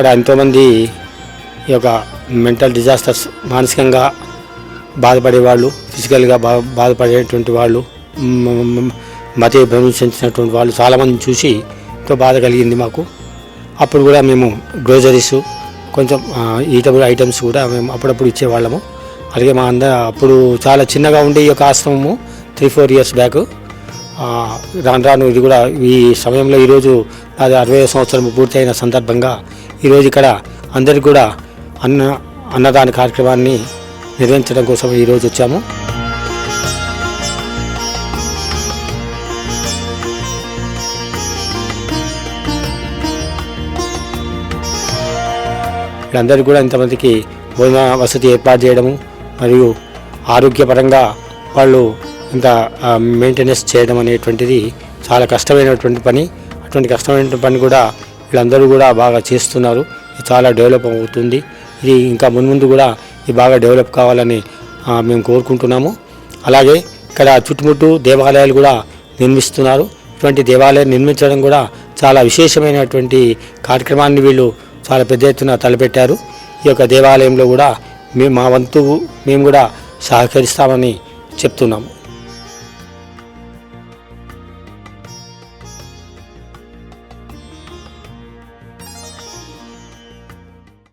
అక్కడ ఎంతోమంది ఈ యొక్క మెంటల్ డిజాస్టర్స్, మానసికంగా బాధపడేవాళ్ళు, ఫిజికల్గా బాధపడేటువంటి వాళ్ళు, మతి భ్రమించినటువంటి వాళ్ళు చాలామందిని చూసి ఎంతో బాధ కలిగింది మాకు. అప్పుడు కూడా మేము గ్రోజరీసు, కొంచెం ఈటబుల్ ఐటమ్స్ కూడా మేము అప్పుడప్పుడు ఇచ్చేవాళ్ళము. అలాగే మా అప్పుడు చాలా చిన్నగా ఉండే ఈ యొక్క ఆశ్రమము 3-4 ఇయర్స్ బ్యాక్. రాను ఇది కూడా ఈ సమయంలో ఈరోజు అది 60వ సంవత్సరం పూర్తయిన సందర్భంగా ఈరోజు ఇక్కడ అందరికీ కూడా అన్నదాన కార్యక్రమాన్ని నిర్వహించడం కోసం ఈరోజు వచ్చాము. వీళ్ళందరికీ కూడా ఇంతమందికి భోజన వసతి ఏర్పాటు చేయడము మరియు ఆరోగ్యపరంగా వాళ్ళు ఇంత మెయింటెనెన్స్ చేయడం అనేటువంటిది చాలా కష్టమైనటువంటి పని. అటువంటి కష్టమైన పని కూడా వీళ్ళందరూ కూడా బాగా చేస్తున్నారు. ఇది చాలా డెవలప్ అవుతుంది. ఇది ఇంకా మున్ముందు కూడా ఇది బాగా డెవలప్ కావాలని మేము కోరుకుంటున్నాము. అలాగే ఇక్కడ చుట్టుముట్టు దేవాలయాలు కూడా నిర్మిస్తున్నారు. ఇటువంటి దేవాలయాలు నిర్మించడం కూడా చాలా విశేషమైనటువంటి కార్యక్రమాన్ని వీళ్ళు చాలా పెద్ద ఎత్తున తలపెట్టారు. ఈ యొక్క దేవాలయంలో కూడా మా వంతు మేము కూడా సహకరిస్తామని చెప్తున్నాము.